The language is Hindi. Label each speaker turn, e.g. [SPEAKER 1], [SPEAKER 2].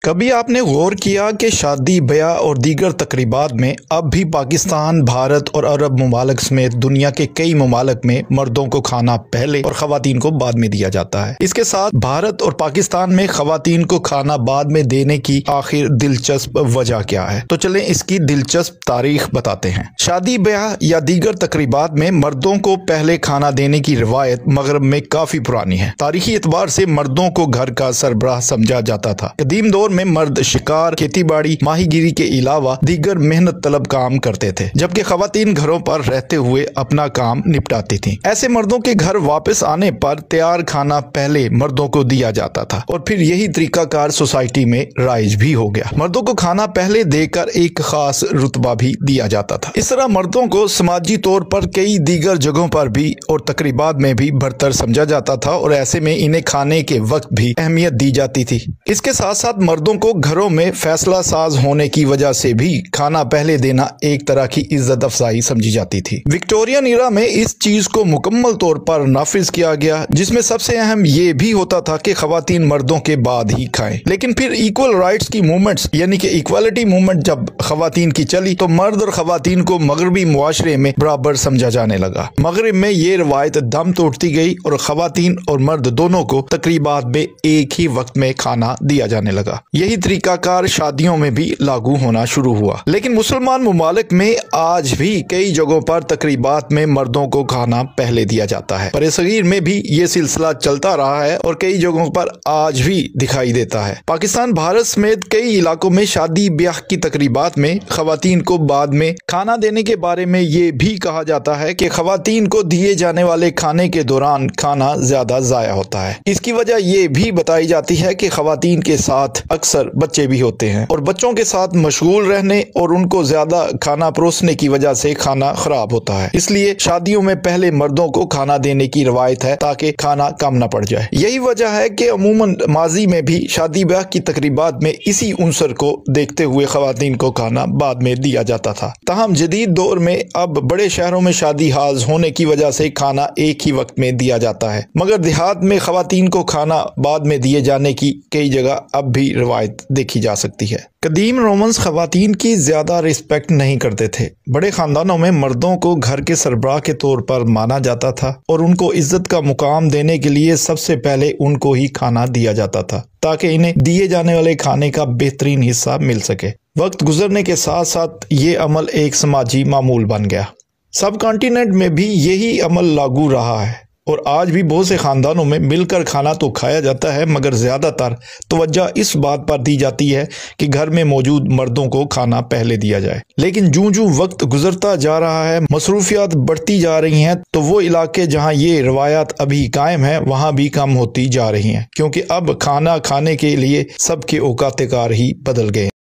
[SPEAKER 1] कभी आपने गौर किया कि शादी ब्याह और दीगर तकरीबात में अब भी पाकिस्तान, भारत और अरब ममालिक समेत दुनिया के कई ममालिक में मर्दों को खाना पहले और ख़वातीन को बाद में दिया जाता है। इसके साथ भारत और पाकिस्तान में ख़वातीन को खाना बाद में देने की आखिर दिलचस्प वजह क्या है, तो चलें इसकी दिलचस्प तारीख बताते हैं। शादी ब्याह या दीगर तकरीबात में मर्दों को पहले खाना देने की रिवायत मगरब में काफी पुरानी है। तारीखी एतबार से मर्दों को घर का सरबराह समझा जाता था। कदीम दौर में मर्द शिकार, खेती बाड़ी, माहीगिरी के अलावा दीगर मेहनत तलब काम करते थे, जबकि ख़वातीन घरों पर रहते हुए अपना काम निपटाती थीं। ऐसे मर्दों के घर वापस आने पर तैयार खाना पहले मर्दों को दिया जाता था और फिर यही तरीकाकार सोसाइटी में राइज भी हो गया। मर्दों को खाना पहले देकर एक खास रुतबा भी दिया जाता था। इस तरह मर्दों को समाजी तौर पर कई दीगर जगहों पर भी और तकरीबात में भी बरतर समझा जाता था और ऐसे में इन्हें खाने के वक्त भी अहमियत दी जाती थी। इसके साथ साथ मर्दों को घरों में फैसला साज होने की वजह से भी खाना पहले देना एक तरह की इज्जत अफजाई समझी जाती थी। विक्टोरियन ईरा में इस चीज को मुकम्मल तौर पर नाफिज किया गया, जिसमें सबसे अहम ये भी होता था कि खवातीन मर्दों के बाद ही खाएं। लेकिन फिर इक्वल राइट्स की मूवमेंट्स यानी कि इक्वालिटी मूवमेंट जब खवातीन की चली तो मर्द और खवातीन को मगरबी मुआशरे में बराबर समझा जाने लगा। मगरब में ये रवायत दम तोड़ती गई और खवातीन और मर्द दोनों को तकरीबात में एक ही वक्त में खाना दिया जाने लगा। यही तरीकाकार शादियों में भी लागू होना शुरू हुआ। लेकिन मुसलमान ममालिक में आज भी कई जगहों पर तकरीबात में मर्दों को खाना पहले दिया जाता है। बरसगीर में भी ये सिलसिला चलता रहा है और कई जगहों पर आज भी दिखाई देता है। पाकिस्तान, भारत समेत कई इलाकों में शादी ब्याह की तकरीबात में खवातीन को बाद में खाना देने के बारे में ये भी कहा जाता है कि खवातीन को दिए जाने वाले खाने के दौरान खाना ज्यादा जाया होता है। इसकी वजह ये भी बताई जाती है कि खवातीन के साथ अक्सर बच्चे भी होते हैं और बच्चों के साथ मशगूल रहने और उनको ज्यादा खाना परोसने की वजह से खाना खराब होता है। इसलिए शादियों में पहले मर्दों को खाना देने की रवायत है ताकि खाना कम न पड़ जाए। यही वजह है कि अमूमन माजी में भी शादी ब्याह की तकरीबात में इसी उनसर को देखते हुए खवातीन को खाना बाद में दिया जाता था। ताहम जदीद दौर में अब बड़े शहरों में शादी हाज होने की वजह से खाना एक ही वक्त में दिया जाता है, मगर देहात में खवातीन को खाना बाद में दिए जाने की कई जगह अब भी रिवायत देखी जा सकती है। कदीम रोमन्स खवातीन की ज्यादा रिस्पेक्ट नहीं करते थे। बड़े खानदानों में मर्दों को घर के सरबराह के तौर पर माना जाता था और उनको इज्जत का मुकाम देने के लिए सबसे पहले उनको ही खाना दिया जाता था ताकि इन्हें दिए जाने वाले खाने का बेहतरीन हिस्सा मिल सके। वक्त गुजरने के साथ साथ ये अमल एक समाजी मामूल बन गया। सब कॉन्टिनेंट में भी यही अमल लागू रहा है और आज भी बहुत से खानदानों में मिलकर खाना तो खाया जाता है, मगर ज्यादातर तवज्जो इस बात पर दी जाती है कि घर में मौजूद मर्दों को खाना पहले दिया जाए। लेकिन जूं जूं वक्त गुजरता जा रहा है, मसरूफियात बढ़ती जा रही हैं, तो वो इलाके जहां ये रवायात अभी कायम है वहां भी कम होती जा रही हैं, क्योंकि अब खाना खाने के लिए सबके औकात कार ही बदल गए।